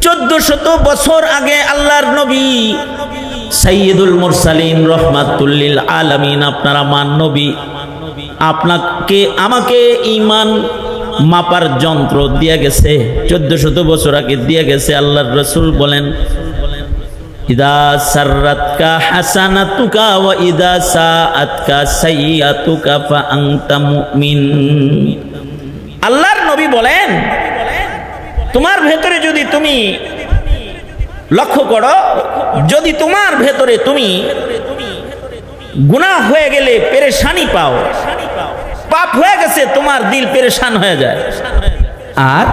1400 বছর আগে আল্লাহর নবী সাইয়্যিদুল মুরসালিন রাহমাতুল লিল আলামিন, আপনার আমার নবী, আপনাকে আমাকে ঈমান মাপার যন্ত্র দিয়ে গেছে। 1400 বছর আগে দিয়ে গেছে। আল্লাহর রাসূল বলেন, ইদা সাররাতকা হাসানাতুকা ওয়া ইদা সাআতকা সাইয়্যাতুকা ফা আনতা মুমিন। আল্লাহর নবী বলেন, তোমার ভেতরে যদি তুমি লক্ষ্য করো, যদি তোমার ভেতরে তুমি গুনাহ হয়ে গেলে পেরেশানি পাও, পাপ হয়ে গেছে, তোমার দিল পেরেশান হয়ে যায়, আর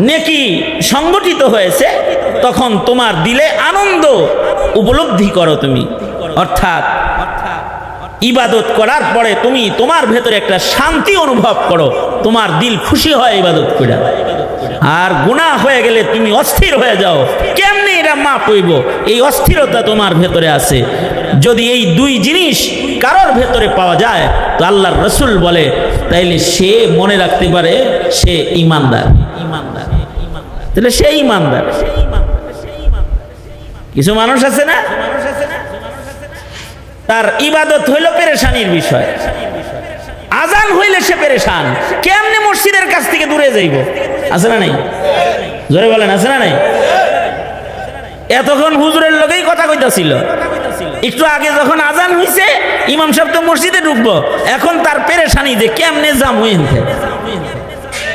নেকি সংগঠিত হয়েছে, তখন তোমার দিলে আনন্দ উপলব্ধি করো তুমি। অর্থাৎ ইবাদত করার পরে তুমি তোমার ভেতরে একটা শান্তি অনুভব করো, তোমার দিল খুশি হয় ইবাদত করে। আর গুনাহ হয়ে গেলে তুমি অস্থির হয়ে যাও, কেমনে এটা মাপ হইব, এই অস্থিরতা তোমার ভেতরে আছে। যদি এই দুই জিনিস কারোর ভেতরে পাওয়া যায়, তো আল্লাহর রাসূল বলে তাইলে সে মনে রাখতে পারে সে ঈমানদার। তাহলে সে ঈমানদার। কিছু মানুষ আছে না, তার ইবাদত হইল পেরেশানির বিষয়, আজান হইলে সে পেরেশান, কেমনে মসজিদের কাছ থেকে দূরে যাইব। আছে না নাই? জোরে বলেন, আছে না নাই? এতক্ষণ হুজুরের লগেই কথা কইতাছিল, একটু আগে যখন আজান হইছে ইমাম সাহেব তো মসজিদে ঢুকবো, এখন তার পেরেশানি যে কেমনে যাম হইতে।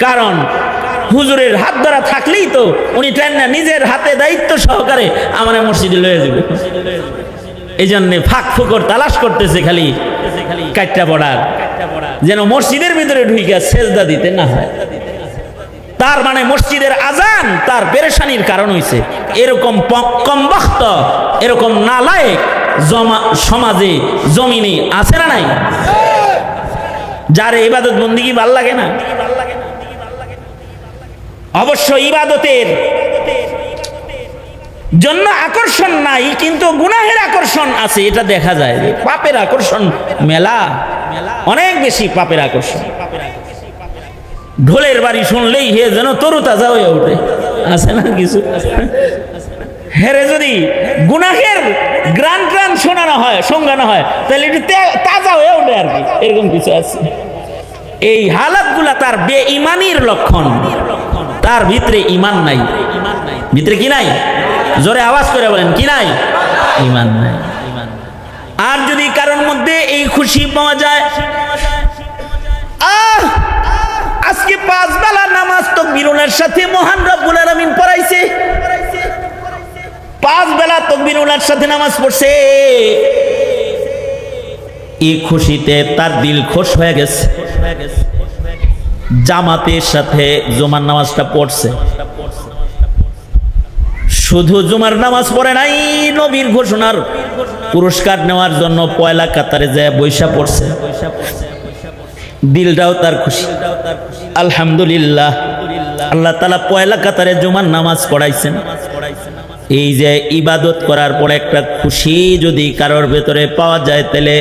কারণ হুজুরের হাত ধরা থাকলেই তো উনি না নিজের হাতে দায়িত্ব সহকারে আমার মসজিদে লয়ে যাবে। এই জন্য ফাঁক ফুকর তালাশ করতেছে খালি কাটটা পড়ার, যেন মসজিদের ভিতরে ঢুকে সেজদা দিতে না হয়। তার মানে মসজিদের আজান তার পেরেশানির কারণ হইছে। এরকম কমবখ্ত, এরকম নালায়েক সমাজে জমিনে আছে না নাই? যার ইবাদত বন্দেগী ভাল লাগে না। অবশ্য ইবাদতের জন্য আকর্ষণ নাই, কিন্তু গুনাহের আকর্ষণ আছে, এটা দেখা যায়। পাপের আকর্ষণ মেলা, অনেক বেশি পাপের আকর্ষণ। ঢোলের বাড়ি শুনলেই হে যেন তরুতাজা হয়ে ওঠে, আছে না কিছু? হেরে যদি গুনাহের গ্রান গ্রান শোনানো হয়, শোনানো হয়, তাহলে একটু তাজা হয়ে ওঠে আর কি, এরকম কিছু আছে। এই হালাতগুলা তার বেঈমানির লক্ষণ। তার ভিতরে ঈমান নাই। ভিতরে কি নাই? জোরে আওয়াজ করে বলেন, কি নাই? ঈমান নাই। আর যদি কারোর মধ্যে এই খুশি পাওয়া যায়, আজকে 5 বেলা নামাজ তাকবীরের সাথে মহান রব্বুল আলামিন পড়াইছে, 5 বেলা তাকবীরের সাথে নামাজ পড়ছে, এই খুশিতে তার দিল খুশ হয়ে গেছে। জামাতের সাথে জুমার নামাজটা পড়ছে, শুধু জুমার নামাজ পড়ে নাই, নবীর ঘোষণার পুরস্কার নেওয়ার জন্য পয়লা কাতারে যায় বৈশা পড়ছে, দিলটাও তার খুশি। আলহামদুলিল্লাহ, আল্লাহ তাআলা পয়লা কাতারে জুমার নামাজ পড়াইছেন। এই যে ইবাদত করার পর একটা খুশি যদি কারোর ভেতরে পাওয়া যায়, তাহলে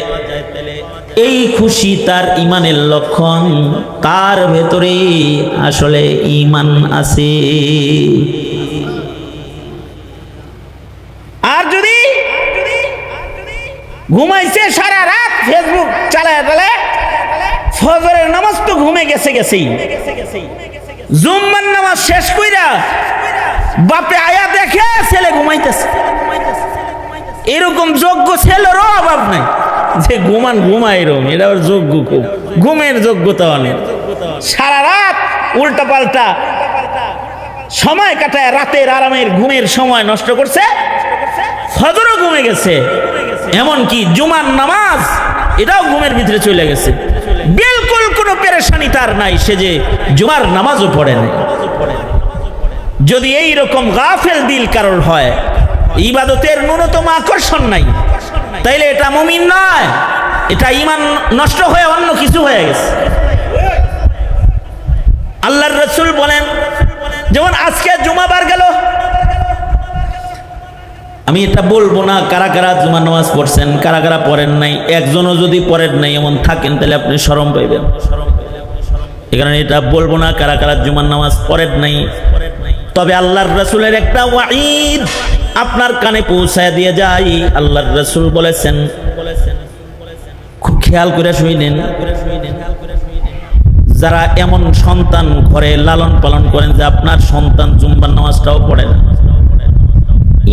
এই খুশি তার ঈমানের লক্ষণ, তার ভেতরে আসলে ঈমান আছে। আর যদি ঘুমাইছে সারা রাত ফেসবুক চালায় তাহলে ফজরের নামাজ তো ঘুমে গেছেই, জুম্মার নামাজ শেষ কইরা বাপে আয়া দেখে ছেলে ঘুমাইতেছে। এরকম যোগ্য ছেলেরও অভাব নাই যে ঘুমায় এরকম, এটা যোগ্য, খুব ঘুমের যোগ্যতা অনেক। সারা রাত উল্টা পাল্টা সময় কাটায়, রাতের আরামের ঘুমের সময় নষ্ট করছে, ফজরও ঘুমে গেছে, এমনকি জুমার নামাজ এটাও ঘুমের ভিতরে চলে গেছে। বিলকুল কোনো পেরেশানি তার নাই, সে যে জুমার নামাজও পড়ে নাই। যদি এই রকম গাফেল দিল কারোর হয়, ইবাদতের ন্যূনতম আকর্ষণ নাই, তাইলে এটা মুমিন নয়, এটা ঈমান নষ্ট হয়ে অন্য কিছু হয়ে গেছে। আল্লাহর রাসূল বলেন, যেমন আজকে জুমাবার গেল, আমি এটা বলবো না কারা কারা জুমার নামাজ পড়ছেন, কারা কারা পড়েন নাই। একজনও যদি পড়েন নাই এমন থাকেন, তাহলে আপনি শরম পাইবেন। এখানে এটা বলবো না কারা কারা জুমার নামাজ পড়েন নাই, তবে আল্লাহর রাসূলের একটা ওয়াঈদ আপনার কানে পৌঁছায় দিয়ে যাই। আল্লাহর রাসূল বলেছেন, খুব খেয়াল করে শুনেন, যারা এমন সন্তান ঘরে লালন পালন করেন যে আপনার সন্তান জুম্মার নামাজটাও পড়ে না,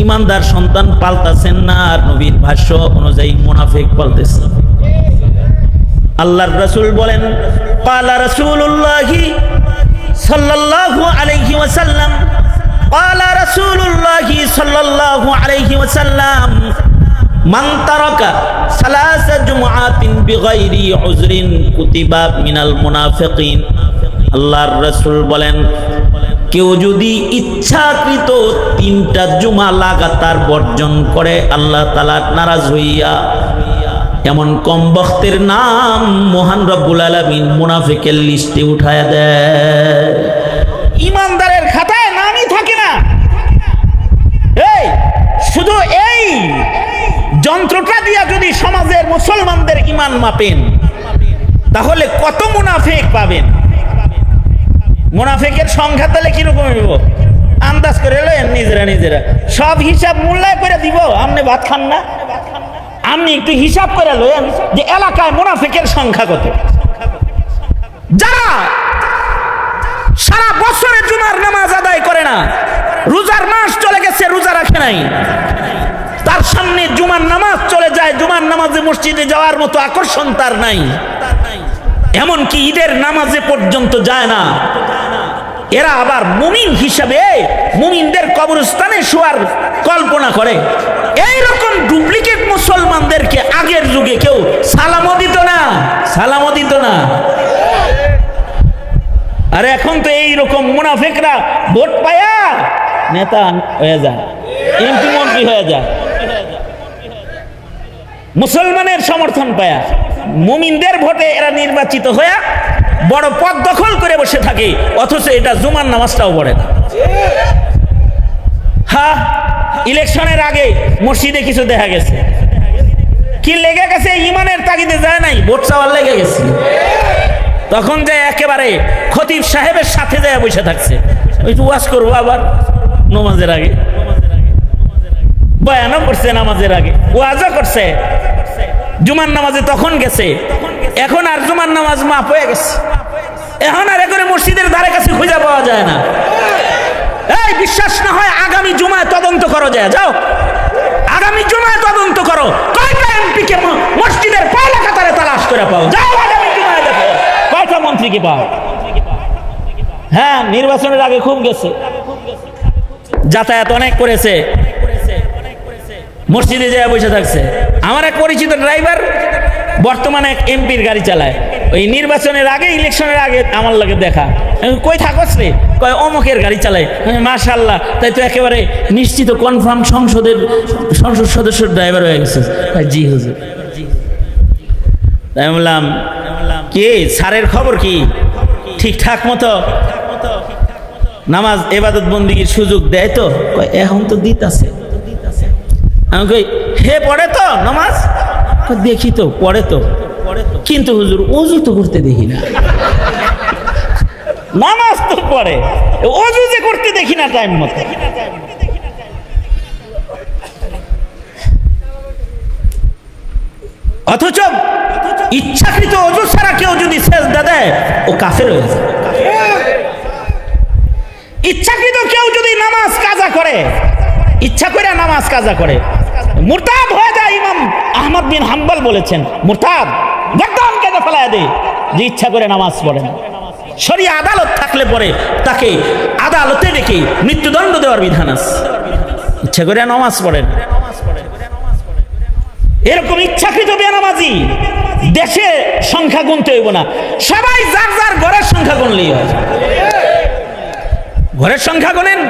ইমানদার সন্তান পাল্টাছেন না, আর নবীর ভাষ্য অনুযায়ী মুনাফিক পাল্টেছে। আল্লাহর রাসূল বলেন, ক্বালা রাসূলুল্লাহি সাল্লাল্লাহু আলাইহি ওয়াসাল্লাম, ক্বালা রাসূলুল্লাহি সাল্লাল্লাহু আলাইহি ওয়াসাল্লাম, মান তারাকা সালাসা জুমআতিন বিগাইরি উযরিন কুতিবা মিনাল মুনাফিকিন। আল্লাহর রাসূল বলেন, কেউ যদি ইচ্ছাকৃত 3টা জুমা লাগাতার বর্জন করে আল্লাহ তাআলা নারাজ হইয়া এমন কম বখতের নাম মহান রব্বুল আলামিন মুনাফিকের লিস্টে উঠায়া দেয়। ইমানদারের খাতায় নামই থাকে না। এই শুধু এই যন্ত্রটা দিয়া যদি সমাজের মুসলমানদের ঈমান মাপেন তাহলে কত মুনাফিক পাবেন। মুনাফিকের সংখ্যা তাহলে কিরকম হইব আন্দাজ করে লয়েন নিজেরা সব হিসাব মূল্যায় করে দিব। আপনি ভাত খান না, আপনি একটু হিসাব করে লয়েন যে এলাকায় মুনাফিকের সংখ্যা কত। যারা সারা বছরে জুমার নামাজ আদায় করে না, রোজার মাস চলে গেছে রোজা রাখে নাই, তার সামনে জুমার নামাজ চলে যায়, জুমার নামাজে মসজিদে যাওয়ার মতো আকর্ষণ তার নাই, এমনকি ঈদের নামাজে পর্যন্ত যায় না। এরা আবার মুমিন হিসাবে মুমিনদের কবরস্থানে শোয়ার কল্পনা করে। এইরকম ডুপ্লিকেট মুসলমানদেরকে আগের যুগে কেউ সালামও দিত না। আর এখন তো এইরকম মুনাফিকরা ভোট পায়া নেতা হয়ে যায়, এমপি মন্ত্রী হয়ে যায়, মুসলমানের সমর্থন পায়া মুমিনদের ভোটে এরা নির্বাচিত হয়ে বড় পদ দখল করে বসে থাকে, অথচ এটা জুমার নামাজটাও পড়ে না। হ্যাঁ, ইলেকশনের আগে মসজিদে কিছু দেখা গেছে, কি লেগে গেছে, ইমানের তাগিদে যায় নাই, ভোট চাওয়ার লেগে গেছে। তখন যে একেবারে খতিব সাহেবের সাথে যায় বসে থাকছে, ওই তো ওয়াজ করবো আবার নামাজের আগে, বয়ানও করছে নামাজের আগে, ওয়াজও করছে, জুমার নামাজে তখন গেছে। এখন আর জুমার নামাজ মাফ হয়ে গেছে, এখন আর করে মসজিদের ধারে কাছে খুঁজে পাওয়া যায় না। এই বিশ্বাস না হয় আগামী জুমায় তদন্ত করো, যাও আগামী জুমায় তদন্ত করো, কয়টা এমপি কে মসজিদের পয়লা কাতারে তালাশ করে পাও, যাও আগামী জুমায় দেখো কয়টা মন্ত্রীকে পাও। হ্যাঁ, নির্বাচনের আগে খুব গেছে, যাতায়াত অনেক করেছে, মসজিদে যায় বসে থাকছে। আমার এক পরিচিত ড্রাইভার বর্তমানে এক এমপির গাড়ি চালায়, ওই নির্বাচনের আগে ইলেকশনের আগে আমার লাগে দেখা, কই থাকস রে, কয় অমুকের গাড়ি চালায়। মাশাআল্লাহ, তাই তো একেবারে নিশ্চিত কনফার্ম সংসদ সদস্যর ড্রাইভার হয়ে গেছে। জি হুজুর। তাই বললাম, কি স্যারের খবর কি, ঠিকঠাক মতো নামাজ ইবাদত বন্দিগির সুযোগ দেয় তো? এখন তো দিতাছে। আমি কই, হে পড়ে তো নামাজ? দেখি তো পড়ে তো, কিন্তু হুজুর ওযু তো করতে দেখি না। নামাজ তো পড়ে, ওযু যে করতে দেখি না টাইম মতো। অথচ ইচ্ছাকৃত ওযু ছাড়া কেউ যদি সেজদা দেয় ও কাফের হয়ে যায়। ইচ্ছাকৃত কেউ যদি নামাজ কাজা করে, ইচ্ছা করে নামাজ কাজা করে, মুরতাদ হয়ে যায়। ইমাম আহমদ বিন হাম্বল বলেছেন, মুরতাদ গর্দান কেটে ফেলায় দেয় যে ইচ্ছা করে নামাজ পড়ে না। শরীয়ত আদালত থাকলে পরে তাকে আদালতে ডেকে মৃত্যুদণ্ড দেওয়ার বিধান আছে, ইচ্ছা করে নামাজ পড়ে না। এরকম ইচ্ছাকৃত বেনামাজি দেশে সংখ্যা গুনতে হইব না, সবাই যার যার ঘরের সংখ্যা গুনলেই হয়। ঘরের সংখ্যা গুনেন,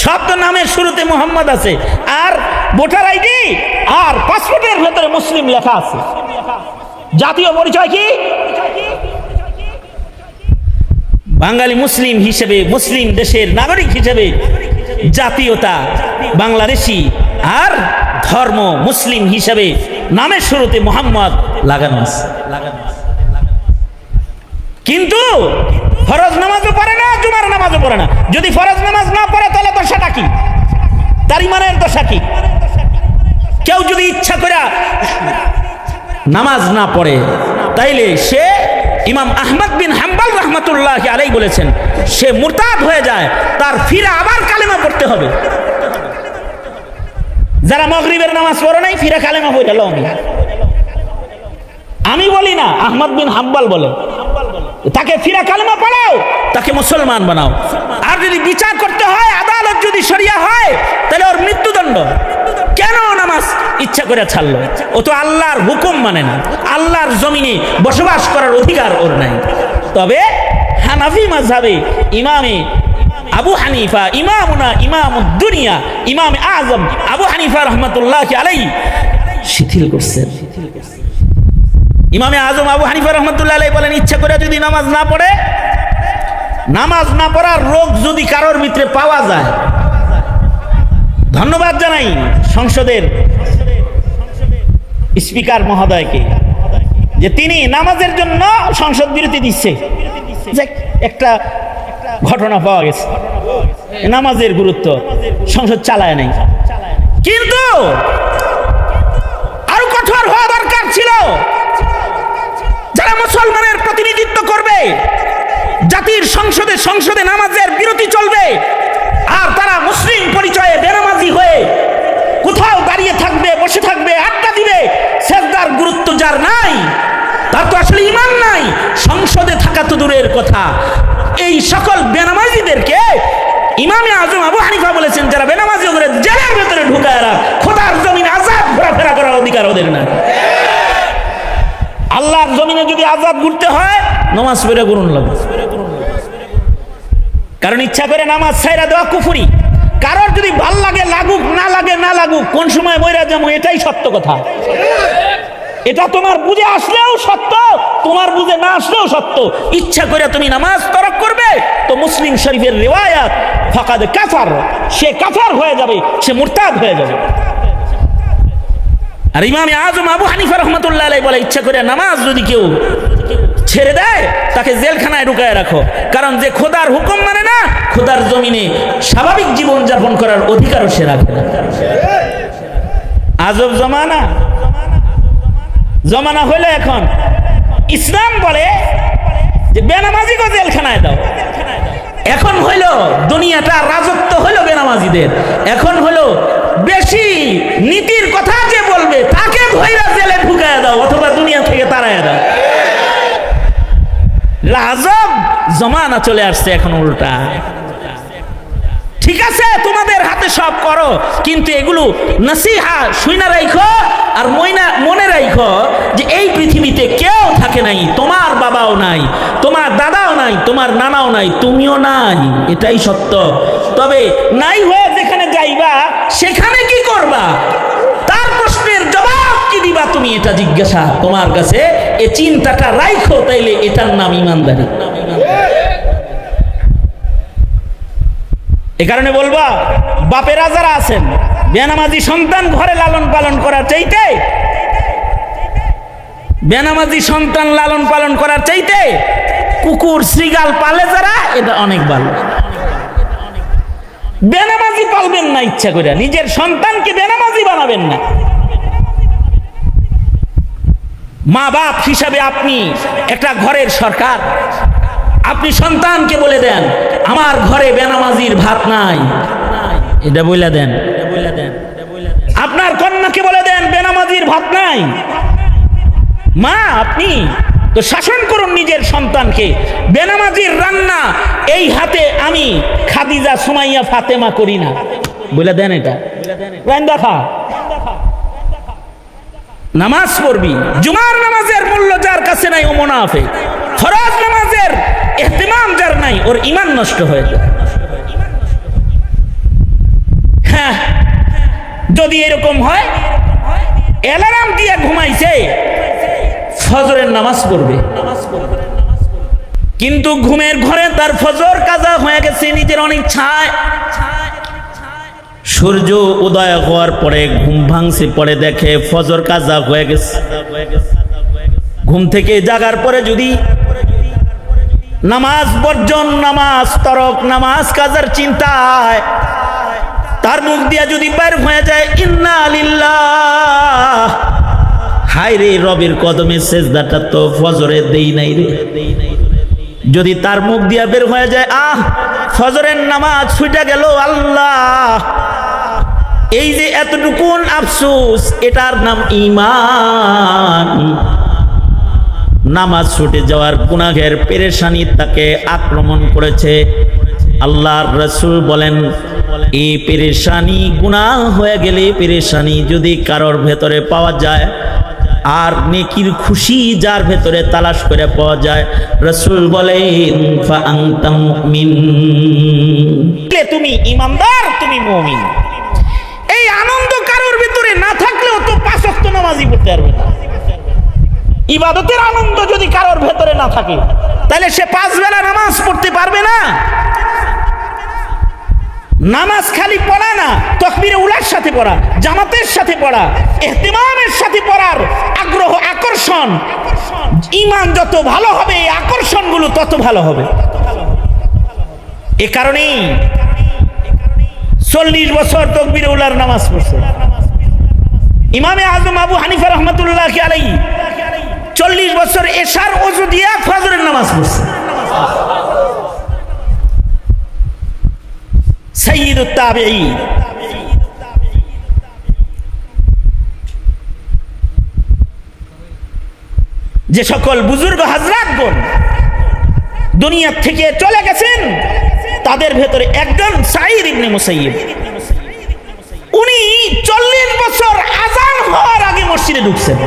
সব তো নামের শুরুতে মোহাম্মদ আছে, আর ভোটার আইডি আর পাসপোর্টের ভেতরে মুসলিম লেখা আছে। জাতীয় পরিচয় কি? বাঙালি মুসলিম হিসেবে, মুসলিম দেশের নাগরিক হিসেবে জাতীয়তা বাংলাদেশি, আর ধর্ম মুসলিম হিসেবে নামের শুরুতে মোহাম্মদ লাগানো আছে। কিন্তু ফরজ নামাজও পড়ে না, জুমার নামাজও পড়ে না। যদি ফরজ নামাজ না পড়ে তাহলে দশাটা কি, তার ইমানের দশা কি? কেউ যদি ইচ্ছা করে নামাজ না পড়ে তাইলে সে, ইমাম আহমদ বিন হাম্বল রাহমাতুল্লাহ আলাইহি বলেছেন, সে মুরতাদ হয়ে যায়, তার ফিরে আবার কালেমা পড়তে হবে। যারা মাগরিবের নামাজ পড়ে নাই ফিরে কালেমা পড়ে গেল, আমি বলি না, আহমদ বিন হাম্বল বলে, তাকে ফিরে কালেমা পড়াও, তাকে মুসলমান বানাও। আর যদি বিচার করতে হয়, আদালত যদি শরিয়া হয়, তাহলে ওর মৃত্যুদণ্ড। কেন নামাজ ইচ্ছা করে ছাড়লো? ও তো আল্লাহর হুকুম মানে না, আল্লাহর জমিনে বসবাস করার অধিকার ওর নাই। তবে হানাফি মাযহাবে ইমামে আবু হানিফা, ইমামুনা ইমামুদ দুনিয়া, ইমামে আজম আবু হানিফা রাহমাতুল্লাহ আলাইহি শিথিল করছেন। ইমামে আজম আবু হানিফা রাহমাতুল্লাহ আলাইহি বলেন, ইচ্ছা করে যদি নামাজ না পড়ে, নামাজ না পড়ার রোগ যদি কারোর ভিতরে পাওয়া যায়, ধন্যবাদ জানাই সংসদের স্পিকার মহোদয়কে যে তিনি নামাজের জন্য সংসদ বিরতি দিচ্ছে। একটা ঘটনা পাওয়া গেছে, নামাজের গুরুত্ব সংসদ চালায় নাই, কিন্তু আরো কঠোর হওয়া দরকার ছিল। যারা মুসলমানের প্রতিনিধিত্ব করবে জাতির সংসদে নামাজের বিরতি চলবে, আর তারা মুসলিম পরিচয়ে বেনামাজি হয়ে কোথাও দাঁড়িয়ে থাকবে, বসে থাকবে, আড্ডা দিবে, সেজদার গুরুত্ব যার নাই, তার তো আসলে ঈমান নাই। সংসদে থাকা তো দূরের কথা, এই সকল বেনামাজিদেরকে ইমামে আজম আবু হানিফা বলেছেন, যারা বেনামাজি ওদের জেলের ভেতরে ঢুকায় রাখ, খোদার জমিনে আজাদ ঘোরাফেরা করার অধিকার ওদের নাই। আল্লাহর জমিনে যদি আজাদ ঘুরতে হয়, নামাজ পড়ে করুন লাগবে। কারণ ইচ্ছা করে নামাজ ছাইরা দেওয়া কুফরি। কারোর যদি ভাল লাগে লাগুক, না লাগে না লাগুক, কোন সময় মইরা যাবো, এটাই সত্য কথা। এটা তোমার বুঝে আসলেও সত্য, তোমার বুঝে না আসলেও সত্য। ইচ্ছা করে তুমি নামাজ তরক করবে তো মুসলিম শরীফের রিওয়ায়াত, ফাকাদ কাফার, সে কাফার হয়ে যাবে, সে মুরতাদ হয়ে যাবে। আর ইমামে আজম আবু হানিফা রাহমাতুল্লাহ আলাইহি বলে, ইচ্ছা করে নামাজ যদি কেউ ছেড়ে দেয়, তাকে জেলখানায় ঢুকায় রাখো। কারণ যে খোদার হুকুম মানে না, খোদার জমিনে স্বাভাবিক জীবন যাপন করার অধিকারও সে রাখে না। আজব জমানা হইলো এখন। ইসলাম বলে যে বেনামাজিকে জেলখানায় দাও। এখন হইলো দুনিয়াটা রাজত্ব হইলো বেনামাজিদের। এখন হইলো বেশি নীতির কথা যে বলবে তাকে ধইরা জেলে ঢুকায় দাও, অথবা দুনিয়া থেকে তাড়ায় দাও। আজব জমানা চলে আসছে এখন উল্টা। ঠিক আছে, তোমাদের হাতে সব করো, কিন্তু এগুলো নসিহা শুইনা রাখো, আর মনে রাখো যে এই পৃথিবীতে কেউ থাকে নাই, তোমার বাবাও নাই, তোমার দাদাও নাই, তোমার নানাও নাই, তুমিও নাই, এটাই সত্য। তবে নাই হয়ে যেখানে যাইবা সেখানে কি করবা, তার প্রশ্নের জবাব কি দিবা তুমি, এটা জিজ্ঞাসা তোমার কাছে। এই চিন্তাটা রাখো, তাইলে এটার নাম ইমানদারি। এ কারণে বলবা, বাপেরা যারা আছেন, বেনামাজি সন্তান ঘরে লালন পালন করার চাইতে, বেনামাজি সন্তান লালন পালন করার চাইতে কুকুর শ্রীগাল পালে যারা, এটা অনেক ভালো। বেনামাজি পালবেন না ইচ্ছা করে, নিজের সন্তানকে বেনামাজি বানাবেন না। মা বাপ হিসাবে আপনি একটা ঘরের সরকার, আপনি সন্তানকে বলে দেন, আমার ঘরে বেনামাজির ভাত নাই, এটা বলে দেন। আপনার কন্যাকে বলে দেন, বেনামাজির ভাত নাই। মা, আপনি তো শাসন করুন নিজের সন্তানকে, বেনামাজির রান্না এই হাতে আমি খাদিজা, সুমাইয়া, ফাতেমা করি না, বলে দেন। এটা দেখা নামাজ পড়বি, জুমার নামাজের মূল্য যার কাছে নাই ও মুনাফিক। ফরজ নামাজের ইহতিমাম যার নাই, ওর ঈমান নষ্ট হয়ে যায়। হ্যাঁ, যদি এরকম হয়, অ্যালার্ম দিয়ে ঘুমাইছে, ফজরের নামাজ পড়বে, কিন্তু ঘুমের ঘরে তার ফজর কাজা হয়ে গেছে নিজের অনিচ্ছায়। সূর্য উদয় হওয়ার পরে ঘুম ভাঙছে, পরে দেখে ফজর কাজা হয়ে গেছে। ঘুম থেকে জাগার পরে যদি নামাজ বর্জন, নামাজ তরক, নামাজ কাজার চিন্তায় তার মুখ দিয়া যদি বের হয়ে যায় ইন্না লিল্লাহ, হায় রে রবের কদমে সেজদাটা তো ফজরে দেই নাই রে, যদি তার মুখ দিয়া বের হয়ে যায় আহ ফজরের নামাজ ছুটে গেল, আল্লাহ এই যে এতটুকুন আফসোস, এটার নাম ঈমান। নামাজ ছুটে যাওয়ার গুনাহের পেরেশানি তাকে আক্রমণ করেছে। আল্লাহর রাসূল বলেন এই পেরেশানি, গুনাহ হয়ে গেলে পেরেশানি যদি কারোর ভেতরে পাওয়া যায়, আর নেকির খুশি যার ভেতরে তালাশ করে পাওয়া যায়, রাসূল বলেন ফা আনতা মুমিন, তুমি ঈমানদার, তুমি মুমিন। এই আনন্দ কারোর ভিতরে না থাকলেও তো পাঁচ ওয়াক্ত নামাজই পড়তে পারবে না। ইবাদতের আনন্দ যদি কারোর ভেতরে না থাকে তাহলে সে পাঁচ বেলা নামাজ পড়তে পারবে না। নামাজ খালি পড়া না, তাকবীরে উলার সাথে পড়া, জামাতের সাথে পড়া, ইহতিমামের সাথে পড়ার আগ্রহ, আকর্ষণ। ঈমান যত ভালো হবে এই আকর্ষণগুলো তত ভালো হবে। এ কারণেই 40 বছর তাকবীরে উলার নামাজ পড়ছে ইমামে আজম আবু হানিফা রাহমাতুল্লাহ আলাইহি। 40 বছর এশার ওযু দিয়া ফজরের নামাজ পড়ছে। সাইয়্যিদুত তাবিঈন, যে সকল বুজুর্গ হযরতগণ দুনিয়া থেকে চলে গেছেন তাদের ভেতরে একজন সাঈদ ইবনে মুসাইয়্যিব। উনি 40 বছর আযান হওয়ার আগে মসজিদে ঢুকছেন।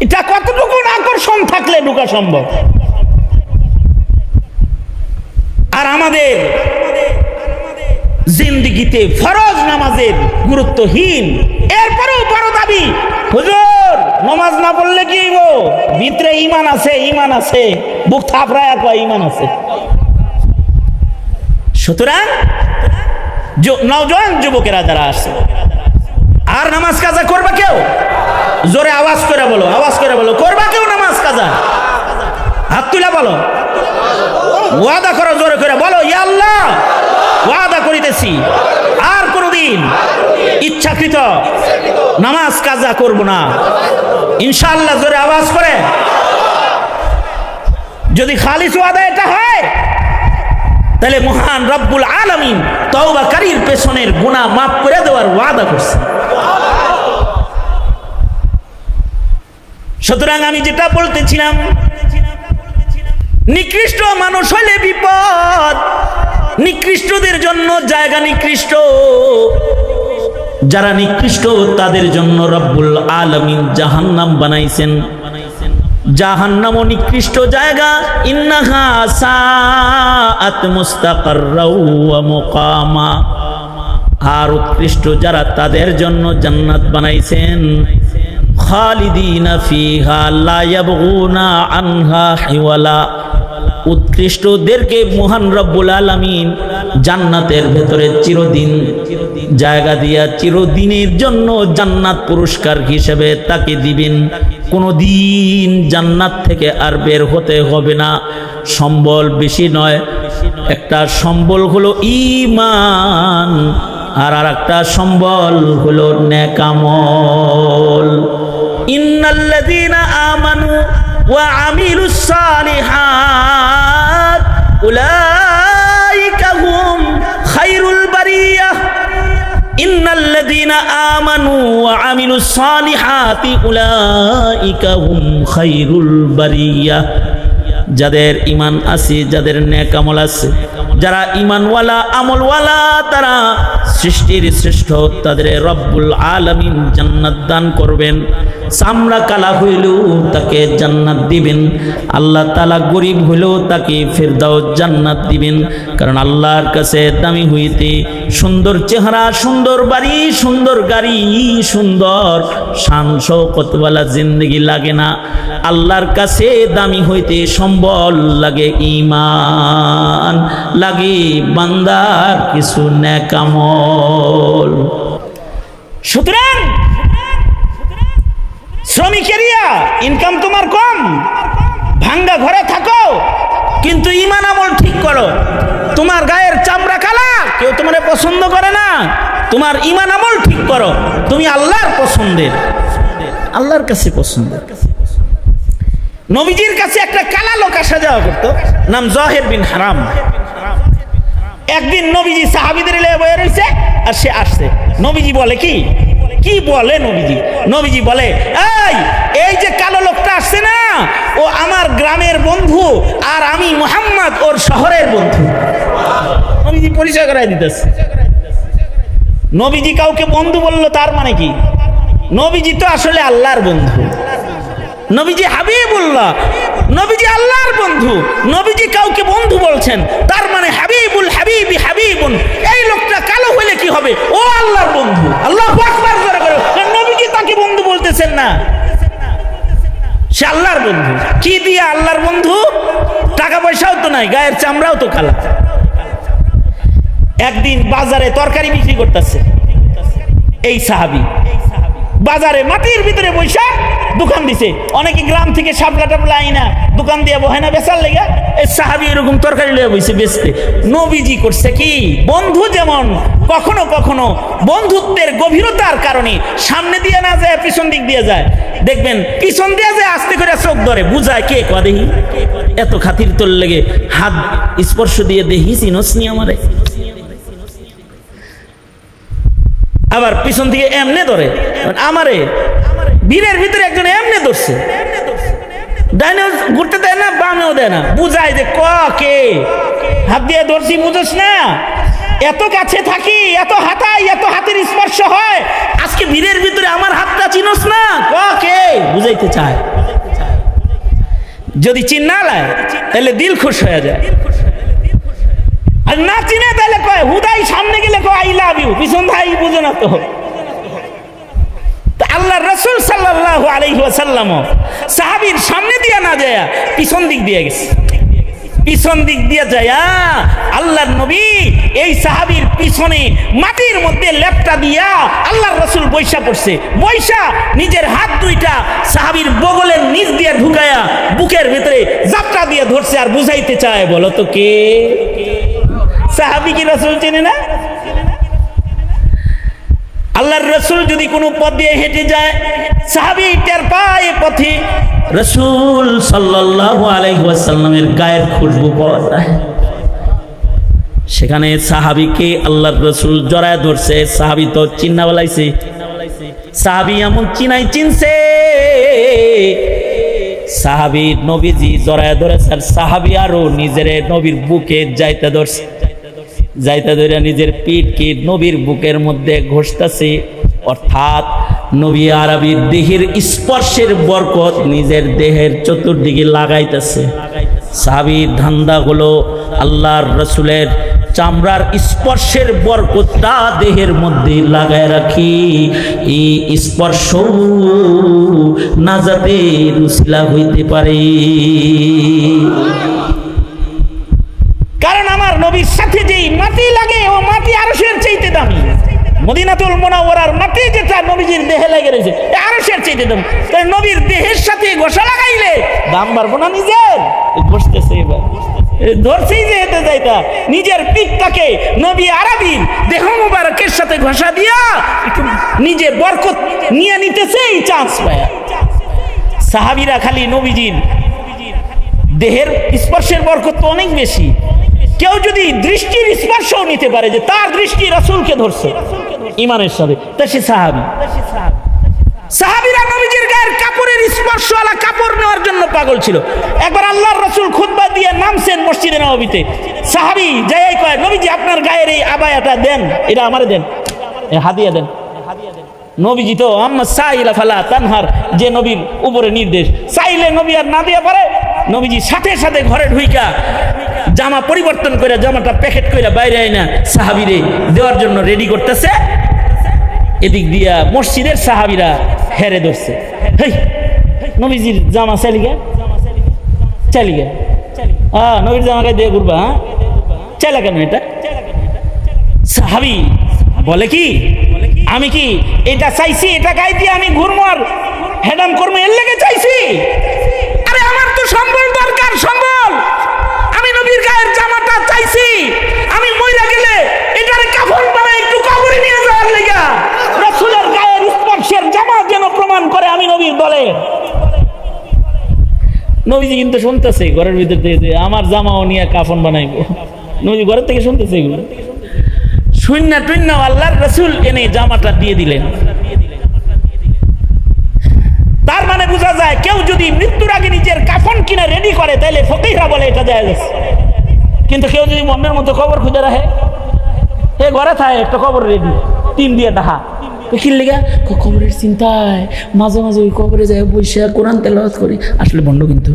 এটা কতটুকু আকর্ষণ থাকলে ঢোকা সম্ভব। আর আমাদের জিন্দেগিতে ফরজ নামাজের গুরুত্বহীন, এরপরেও বড় দাবি হুজুর নামাজ না পড়লে কি হইব, ভিতরে ঈমান আছে, ঈমান আছে, বুক থাপড়ায় কয় ঈমান আছে। সুতরাং নওজোয়ান যুবকেরা যারা আছে আর নামাজ কাজা করবা কেউ, জোরে আওয়াজ করে বলো, আওয়াজ করে বলো, করবা কেউ নামাজ কাজা? হাত তুলে বলো, ওয়াদা করো, জোরে করে বলো ইয়া আল্লাহ ওয়াদা করিতেছি আর কোনদিন ইচ্ছাকৃত নামাজ কাজা করব না ইনশাআল্লাহ। জোরে আওয়াজ করে। যদি খালিস ওয়াদা এটা হয় তাহলে মহান রব্বুল আলামিন তওবাকারীর পেছনের গুনাহ মাফ করে দেওয়ার ওয়াদা করছে। সুতরাং আমি যেটা বলতেছিলাম, নিকৃষ্ট মানুষ হলে বিপদ, নিকৃষ্টদের জন্য জায়গা নিকৃষ্ট, যারা নিকৃষ্ট তাদের জন্য রব্বুল আলামিন জাহান্নাম বানাইছেন। জাহান্নামও নিকৃষ্ট জায়গা, ইন্নাহা সাআত মুস্তাকাররাও ওয়া মুকামা। আর উৎকৃষ্ট যারা তাদের জন্য জান্নাত বানাইছেন, খালিদিনা ফিহা লা ইয়াবগুনা আনহা হিওয়ালা। উৎকৃষ্টদেরকে মহান রব্বুল আলামিন জান্নাতের ভেতরে চিরদিন জায়গা দিয়া চিরদিনের জন্য জান্নাত পুরস্কার হিসেবে তাকে দিবেন। কোনদিন জান্নাত থেকে আর বের হতে হবে না। সম্বল বেশি নয়, একটা সম্বল হলো ঈমান, আর আরেকটা সম্বল হলো নেক আমল। ইন্নাল্লাযীনা আমানু ওয়া আমিলুস সালিহাত উলাইকা হুম খায়রুল বারিয়াহ। ইন্নাল্লাযীনা আমানু ওয়া আমিলুস সালিহাতি উলাইকা হুম খায়রুল বারিয়াহ। যাদের ঈমান আছে, যাদের নেক আমল আছে, যারা ঈমানওয়ালা আমলওয়ালা, তারা সৃষ্টির শ্রেষ্ঠ, তাদের রব্বুল আলামিন জান্নাত দান করবেন। চামড়া কালা হইলেও তাকে জান্নাত দিবেন। আল্লাহ তাআলা গরিব হইলেও তাকে ফিরদাউস জান্নাত দিবেন। কারণ আল্লাহর কাছে দামি হইতে সুন্দর চেহারা, সুন্দর বাড়ি, সুন্দর গাড়ি, সুন্দর শান শওকতওয়ালা জিন্দেগি লাগে না। আল্লাহর কাছে দামি হইতে সম্বল লাগে, ঈমান লাগে, বান্দার কিছু নেক আমল। সুতরাং শ্রমিকেরিয়া ইনকাম তোমার কম, ভাঙ্গা ঘরে থাকো কিন্তু ঈমান আমল ঠিক করো। তোমার গায়ের চামড়া কালা, কেউ তোমারে পছন্দ করে না, তোমার ঈমান আমল ঠিক করো, তুমি আল্লাহর পছন্দের, আল্লাহর কাছে পছন্দের। নবীজির কাছে একটা কালা লোক আসা যাওয়া করতো, নাম জহের বিন হারাম। একদিন নবীজি সাহাবীদের লিয়ে বসে রইছে, আর সে আসছে। নবীজি বলে কি বলে নবীজি বলে, এই যে কালো লোকটা আসছে না, ও আমার গ্রামের বন্ধু, আর আমি মুহাম্মদ ওর শহরের বন্ধু। নবীজি পরিচয় করাই দিতেছে। নবীজি কাউকে বন্ধু বললো, তার মানে কি? নবীজি তো আসলে আল্লাহর বন্ধু। নবীজি হাবিবুল্লাহ, নবীজি আল্লাহর বন্ধু। নবীজি কাউকে বন্ধু বলছেন, তার মানে হাবিবুল হাবিবি হাবিবুন। এই লোকটা কালো হইলে কি হবে? ও আল্লাহর বন্ধু। আল্লাহু আকবার করে করে নবীজি তাকে বন্ধু বলতেছেন না, সে আল্লাহর বন্ধু। কি দিয়ে আল্লাহর বন্ধু? টাকা পয়সাও তো নাই, গায়ের চামড়াও তো কালা। একদিন বাজারে তরকারি বিক্রি করতেছে এই সাহাবী, বাজারে মাটির ভিতরে বৈশা দোকান দিছে। অনেকে গ্রাম থেকে সাবলা টাবলা আইনা দোকান দিয়ে বহে না বেচার লেগে, এই সাহাবী এরকম তরকারি লইয়া বইছে বেচতে। নবীজি করছে কি? বন্ধু যেমন কখনো কখনো বন্ধুত্বের গভীরতার কারণে সামনে দিয়ে না যায়, পিছন দিক দিয়ে যায়। দেখবেন পিছন দিয়ে যায়, আস্তে করে চোখ ধরে বুঝায়, কে কদেহি এত খাতির তোর লেগে হাত স্পর্শ দিয়ে দেহি চিনস নি আমারে। আবার পিছন থেকে এমনে ধরে, আমারে বীরের ভিতরে একজন এমনে ধরছে, ডাইনে ঘুরতে দেয় না, বামেও দেয় না, বুঝায় যে কে হাত দিয়ে ধরছি, বুঝোস না? এত কাছে থাকি, এত হাতাই, এত হাতের স্পর্শ হয়, আজকে বীরের ভিতরে আমার হাতটা চিনোস না, কে বুঝাইতে চায়। যদি চিন্না লায় তাহলে দিল খুশ হয়ে যায়, আর না চিনে তাহলে কয় হুদাই, সামনে গেলে কয় আই লাভ ইউ, পিছন ভাই বুঝো না তো। আল্লাহ রাসূল সাল্লাল্লাহু আলাইহি ওয়াসাল্লাম সাহাবীর সামনে দিয়ে না যায়, পিছন দিক দিয়ে গেছে। পিছন দিক দিয়ে যায় আল্লাহর নবী এই সাহাবীর পিছনে মাটির মধ্যে লেপটা দিয়া আল্লাহর রাসূল বৈশা পড়ছে। বৈশা নিজের হাত দুইটা সাহাবীর বগলের নিচ দিয়ে ঢুকায়া বুকের ভিতরে জাপটা দিয়ে ধরছে, আর বুঝাইতে চায়, বলো তো কে? সাহাবী কি রাসূল চেনে না? আল্লাহর রাসূল যদি কোনো পথ দিয়ে হেঁটে যায়, সাহাবী টের পায় পথে রাসূল সাল্লাল্লাহু আলাইহি ওয়াসাল্লামের গায়ের খুশবু পাওয়া যায়। সেখানে সাহাবীকে আল্লাহর রাসূল জড়ায় ধরছে। সাহাবী তো চিন্না বলাইছে, সাহাবী এমন চিনাই চিনছে, সাহাবী নবীজি জড়ায় ধরেছে, আর সাহাবী আরো নিজের নবীর বুকে যাইতে ধরছে, যাইতে ধরে নিজের পিঠকে নবীর বুকের মধ্যে ঘষতেছে। অর্থাৎ নবী আরবির দেহের স্পর্শের বরকত নিজের দেহের চতুর্দিকে লাগাইতেছে। সাহাবীর ধান্দা হলো আল্লাহর রাসূলের চামড়ার স্পর্শের বরকতটা দেহের মধ্যে লাগায় রাখি, এই স্পর্শ নাজাতের উসিলা হইতে পারে। কারণ আমার নবীর সাথে যেই মাটি লাগে, ও মাটি আরশের চাইতে দামি। মদিনাতুল মুনাওয়ারার মাটি যেটা নবীজির দেহে লেগে রয়েছে, আরশের চাইতে দামি। তাই নবীর দেহের সাথে ঘষা লাগাইলে দাম বাড়বো না নিজের? ঘষতেছে এবার, ধরছেই যে এতে যাইতা নিজের পিঠটাকে নবী আরবির দেহ মুবারকের সাথে ঘষা দিয়া একটু নিজে বরকত নিয়ে নিতেছে, এই চান্স পায়। সাহাবীরা খালি নবীজির দেহের স্পর্শের বরকত তো অনেক বেশি। কেউ যদি দৃষ্টির স্পর্শও নিতে পারে যে তার দৃষ্টি রাসূলকে ধরছে ঈমানের সাথে, তা সে সাহাবী। সাহাবীরা নবীজির গায়ের কাপড়ের স্পর্শওয়ালা কাপড় নেওয়ার জন্য পাগল ছিল। একবার আল্লাহর রাসূল খুতবা দিয়ে নামছেন মসজিদে নববীতে, সাহাবী যাই কয়, নবীজি আপনার গায়ের এই আবায়াটা দেন, এটা আমারে দেন, হাদিয়া দেন। নবীজি তো আম্মা সাইলা ফালা তানহার, যে নবীর উপরে নির্দেশ, চাইলে নবী আর না দিয়া পারে। নবীজি সাথে সাথে ঘরে ঢুইকা জামা পরিবর্তন করে, জামাটা প্যাকেট করে বাইরে আইনা সাহাবীরে দেওয়ার জন্য রেডি করতেছে। এদিক দিয়া মসজিদের সাহাবীরা হেরে ধরছে, হেই নবীজির জামা চালিগে চালিগে, নবীর জামাকে দিয়ে ঘুরবা, চাইলা কেন এটা? সাহাবী বলে কি, আমি কি এটা চাইছি, এটা গায়ে দিয়ে আমি ঘুরবো আর হেডাম করবো, এর লেগে চাইছি? আরে আমার তো সম্বল দরকার, সম্বল। আমি নবীর গায়ের জামাটা চাইছি, আমি মইরা গেলে এটারে কাফন বানায় একটু কবরে নিয়ে যাওয়ার লেগা। রাসূলের গায়ের স্পর্শের জামা যেন প্রমাণ করে আমি নবীর দলে। নবীজি কিন্তু শুনতেছে ঘরের ভিতর থেকে যে আমার জামাও নিয়ে কাফন বানাইবো। নবীজি ঘরের থেকে শুনতেছে এগুলো। শূন্য টুন্য আল্লাহর রাসূল এনে জামাটা দিয়ে দিলেন। তার মানে বোঝা যায় কেউ যদি মৃত্যুর আগে নিজের কাফন কিনা রেডি করে তাহলে ফকিহরা বলে এটা জায়েজ আছে। কিন্তু কেউ যদি মনের মতো কবর খুঁজে রাখে, এ ঘরে থাকে একটা কবর রেডি, টিন দিয়ে ডাহা, কি লেগা কবরের চিন্তায় মাঝে মাঝে ওই কবরে যায় বসে কোরআন তেলাওয়াত করি, আসলে বন্ধ। কিন্তু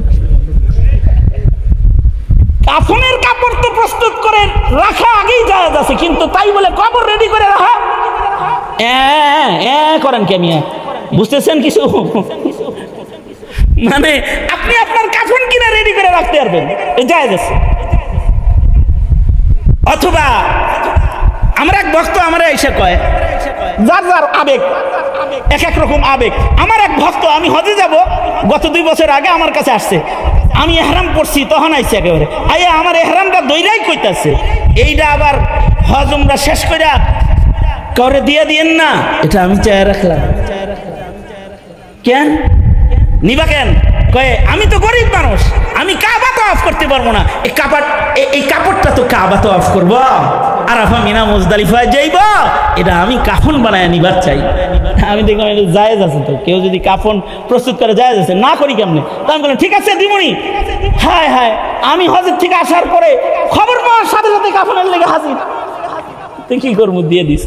কাফনের কাপড় তো প্রস্তুত করে রাখা আগেই জায়েজ আছে, কিন্তু তাই বলে কবর রেডি করে রাখা করেন কে মিয়া? বুঝতেছেন কিছু? মানে আপনি আপনার কাফন কিনা রেডি করে রাখতে পারবেন, জায়েজ আছে। অথবা আমরা এক ভক্ত আমরা এসে কয়, যার যার আবেগ এক এক রকম আবেগ। আমার এক ভক্ত, আমি হজে যাব, গত 2 বছর আগে আমার কাছে আসছে, আমি এহরাম পড়ছি তখন আইছে একেবারে আইয়া আমার এহরামটা দইরাই কইতাছে এইটা আবার হজ উমরা শেষ কইরা করে দিয়ে দিয়েন না, এটা আমি চায় রাখলাম। কেন নিবা কেন? কয়ে আমি তো গরিব মানুষ, আমি কাবা তো অফ করতে পারবো না, এই কাপড়টা তো কাবা তো অফ করবো, আরাফা মিনা মুজদালিফায় যাইব, এটা আমি কাফন বানায় নিবার চাই। আমি দেখলাম এটা জায়েজ আছে, তো কেউ যদি কাফন প্রস্তুত করে জায়েজ আছে, না করি কেমনে? তো আমি বললাম ঠিক আছে দিমুনি। হায় হায়, আমি হজের থেকে আসার পরে খবর পাওয়ার সাথে সাথে কাফনের লেগে হাজির। তুই কি করবো? দিয়ে দিস।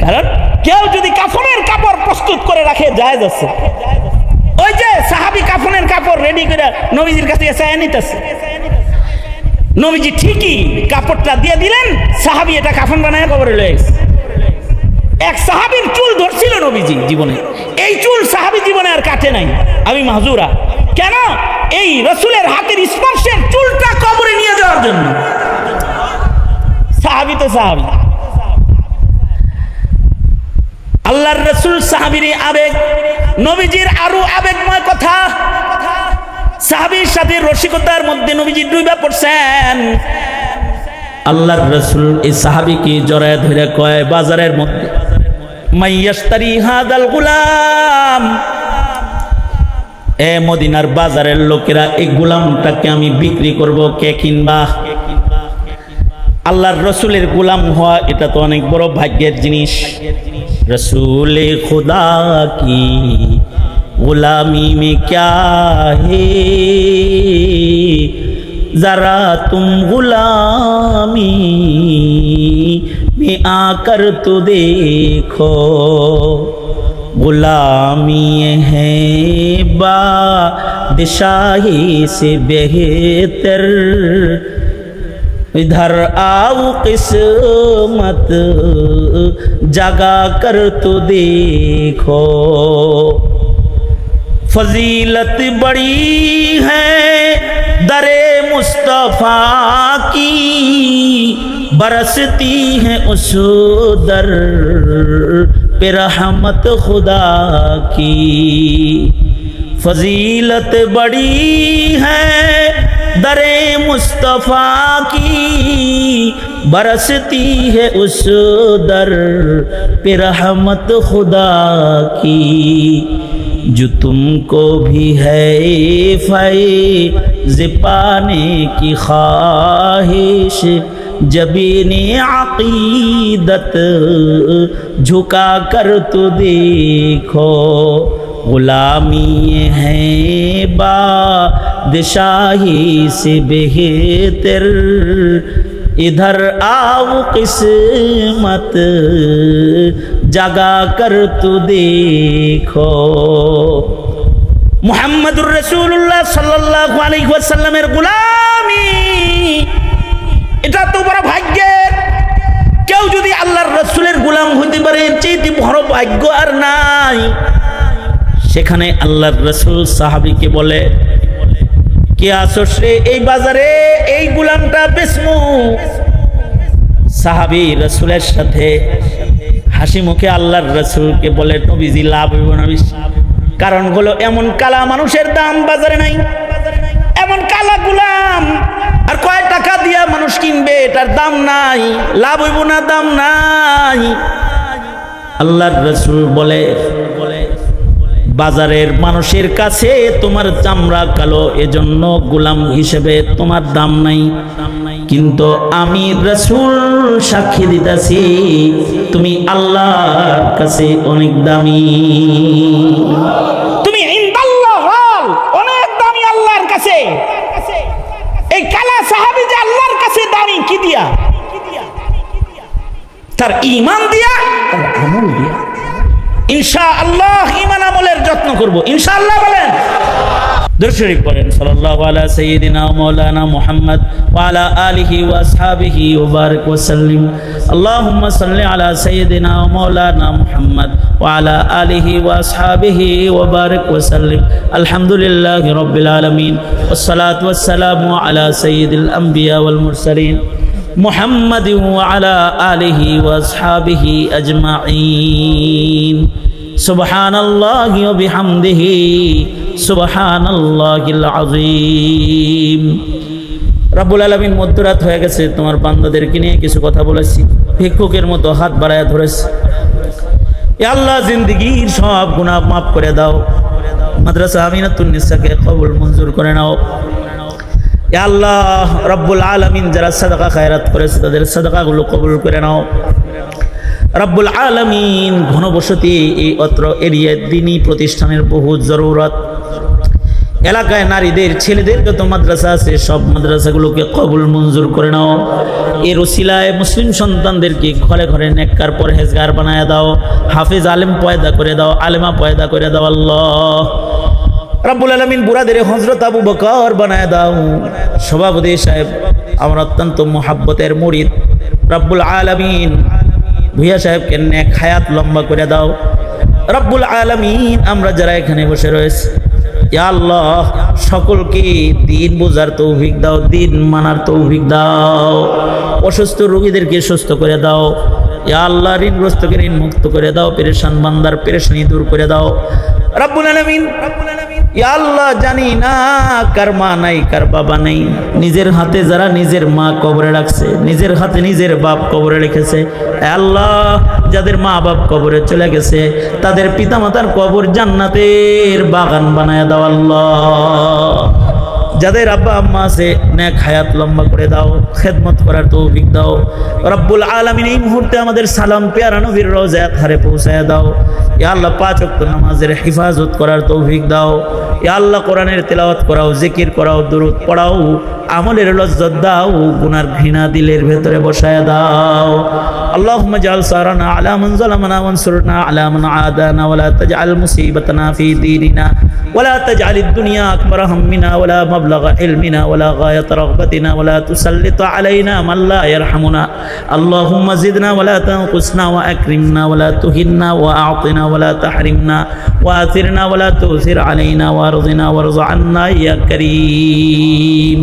কারণ কেউ যদি কাফনের কাপড় প্রস্তুত করে রাখে জায়েজ আছে। ওই যে সাহাবী কাফনের কাপড় রেডি করে নবীজির কাছে চায় নিতেছে, নবীজি ঠিকই কাপড়টা দিয়ে দিলেন, সাহাবী এটা কাফন বানায় কবরে লয়ে গেছে। এক সাহাবীর চুল ধরছিল নবীজি জীবনে, এই চুল সাহাবী জীবনে আর কাটে নাই। আমি মাহজুরা কেন? এই রাসূলের হাতের স্পর্শের চুলটা কবরে নিয়ে যাওয়ার জন্য। সাহাবী তো সাহাবী, আল্লাহর রাসূল সাহাবীর আবেগ, নবীজির আরো আবেগময় কথা। সাহাবীর সাথে রসিকতার মধ্যে নবীজি ডুবে পড়ছেন। আল্লাহর রাসূল এই সাহাবীকে জড়ায় ধরে কয় বাজারের মধ্যে, মাইয়াশতারি হাদাল গুলাম, এ মদিনার বাজারের লোকেরা এই গোলামটাকে আমি বিক্রি করব, কে কিনবা? আল্লাহর রাসূলের গোলাম হওয়া এটা তো অনেক বড় ভাগ্যের জিনিস। रसूले खुदा की गुलामी में क्या है, जरा तुम गुलामी में आकर तो देखो, गुलामी है बादशाही से बेहतर, इधर आओ किस्मत जगा कर तो देखो, फजीलत बड़ी है दरे मुस्तफा की, बरसती है उस दर पे रहमत खुदा की, फजीलत बड़ी है दरे मुस्तफा की, बरसती है उस दर पे रहमत खुदा की, जो तुमको भी है फैज़ पाने की ख्वाहिश, जबीने अक़ीदत झुका कर तो देखो, गुलामी है बादशाही से बेहतर, इधर आओ किस्मत जगा कर तो देखो। मुहम्मदुर रसूलुल्लाह सल्लल्लाहु अलैहि ওয়াসাল্লামের গোলামি, এটা তো বড় ভাগ্যের। কেউ যদি আল্লাহর রাসূলের গোলাম হইতে পারে এর চেয়ে বড় ভাগ্য আর নাই। সেখানে আল্লাহর রাসূল সাহাবীকে বলে, কে আসছ রে এই বাজারে, এই গোলামটা বেচমু। সাহাবী রাসূলের সাথে হাসি মুখে আল্লাহর রাসূলকে বলে, নবীজি লাভ হইব না। কারণ হলো এমন কালা মানুষের দাম বাজারে নাই। এমন কালা গোলাম, আর কয় টাকা দিয়া মানুষ কিনবে, এটার দাম নাই, লাভ হইব না, দাম নাই। আল্লাহর রাসূল বলে বাজারের মানুষের কাছে তোমার চামড়া কালো, এজন্য গোলাম হিসেবে তোমার দাম নাই, কিন্তু আমি রাসূল সাক্ষী দিতেছি তুমি আল্লাহর কাছে অনেক দামি, তুমি ইনদাল্লাহ অনেক দামি আল্লাহর কাছে। এই কালা সাহাবী যে আল্লাহর কাছে দামি কি দিয়া? তার ঈমান দিয়া, তার আমল দিয়া। ইনশাআল্লাহ ঈমান আমলের যত্ন করব, ইনশাআল্লাহ বলেন। দুরূদ শরীফ পড়েন, সাল্লাল্লাহু আলা সাইয়্যিদিনা ওয়া মাওলানা মুহাম্মদ ওয়া আলা আলিহি ওয়া আসহাবিহি ওয়া বারিক ওয়া সাল্লিম। আল্লাহুম্মা সাল্লি আলা সাইয়্যিদিনা ওয়া মাওলানা মুহাম্মদ ওয়া আলা আলিহি ওয়া আসহাবিহি ওয়া বারিক ওয়া সাল্লিম। আলহামদুলিল্লাহি রাব্বিল আলামিন ওয়াস সালাতু ওয়াস সালামু আলা সাইয়্যিদিল আমবিয়া ওয়াল মুরসালিন মুহাম্মাদিন ওয়া আলা আলিহি ওয়া আসহাবিহি আজমাইন। সুবহানাল্লাহি ওয়া বিহামদিহি সুবহানাল্লাহিল আযীম। রব্বুল আলামিন, মধ্যরাত হয়ে গেছে, তোমার বান্দাদেরকে নিয়ে কিছু কথা বলেছি, ভিক্ষুকের মতো হাত বাড়ায়া ধরেছি। ইয়া আল্লাহ, জিন্দেগীর সব গুনাহ মাফ করে দাও, মাদ্রাসা আমিনাতুন নিসাকে কবুল মঞ্জুর করে নাও। ইয়া আল্লাহ রব্বুল আলামিন, যারা সাদাকা খায়রাত করেছে তাদের সাদাকাগুলো কবুল করে নাও। রব্বুল আলামিন, ঘনবসতি এই অত্র এরিয়ার দ্বীনি প্রতিষ্ঠানের বহু জরুরত, এলাকায় নারীদের ছেলেদের যত মাদ্রাসা আছে সব মাদ্রাসাগুলোকে কবুল মঞ্জুর করে নাও। এর ওসিলায় মুসলিম সন্তানদেরকে ঘরে ঘরে নেককার পরহেজগার বানায় দাও, হাফেজ আলেম পয়দা করে দাও, আলেমা পয়দা করে দাও। আল্লাহ রব্বুল আলামিন, বুড়াদের হযরত আবু বকর বানায় দাও। সভাপতি সাহেব আমার অত্যন্ত মুহাব্বতের মুরিদ, রব্বুল আলামিন ভুইয়া সাহেবকে নেক হায়াত লম্বা করে দাও। রব্বুল আলামিন, আমরা যারা এখানে বসে রয়েছে, ইয়া আল্লাহ সকলকে দিন বোঝার তৌফিক দাও, দিন মানার তৌফিক দাও। অসুস্থ রোগীদেরকে সুস্থ করে দাও। ইয়া আল্লাহ, ঋণগ্রস্তকে ঋণ মুক্ত করে দাও, পেরেশান বান্দার পেরেশানি দূর করে দাও। রব্বুল আলামিন, ইয়া আল্লাহ, জানি না কার মা নাই, কার বাবা নেই, নিজের হাতে যারা নিজের মা কবরে রাখছে, নিজের হাতে নিজের বাপ কবরে রেখেছে, আল্লাহ যাদের মা বাপ কবরে চলে গেছে তাদের পিতামাতার কবর জান্নাতের বাগান বানায় দাও। আল্লাহ যাদের আব্বা আম্মা আছে নেক হায়াত লম্বা করে দাও, খেদমত করার তৌফিক দাও। রব্বুল আলামিন, এই মুহূর্তে আমাদের সালাম পেয়ারা নবীর রওজায়ে আতহারে পৌঁছায় দাও। ইয়া আল্লাহ, 5 ওয়াক্ত নামাজের হিফাজত করার তৌফিক দাও। ইয়া আল্লাহ, কোরআনের তেলাওয়াত করাও, জিকির করাও, দুরূদ পড়াও, আমলের লজ্জত দাও, গুনার ঘৃণা দিলের ভেতরে বসায় দাও। اللهم اجعل ثارنا على من ظلمنا وانصرنا على من عادانا ولا تجعل مصيبتنا في ديننا ولا تجعل الدنيا أكبر همنا ولا مبلغ علمنا ولا غاية رغبتنا ولا تسلط علينا من لا يرحمنا. اللهم زدنا ولا تنقصنا وأكرمنا ولا تهنا وأعطنا ولا تحرمنا وآثرنا ولا تؤثر علينا وارضنا وارض عنا يا كريم.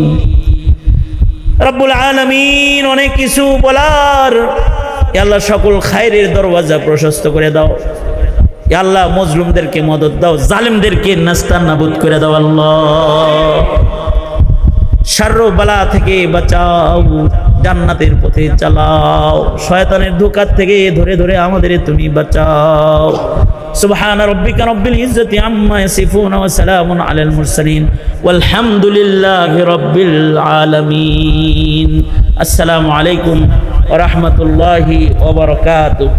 রব্বুল আলামিন, অনেক কিছু বলার, ইয়া আল্লাহ সকল খায়রের দরওয়াজা প্রশস্ত করে দাও। ইয়া আল্লাহ মজলুমদেরকে মদদ দাও, জালিমদেরকে নাস্তানাবুদ করে দাও। আল্লাহ শারর বালা থেকে বাঁচাও, জান্নাতের পথে চালাও, শয়তানের ধোঁকা থেকে ধরে ধরে আমাদের তুমি বাঁচাও। সুবহান রাব্বিকা রাব্বিল ইজ্জাতি আম্মা ইয়াসিফুন ওয়া সালামুন আলাল মুরসালিন ওয়ালহামদুলিল্লাহি রাব্বিল আলামিন। আসসালামু আলাইকুম ওয়া রাহমাতুল্লাহি ওয়া বারাকাতুহু।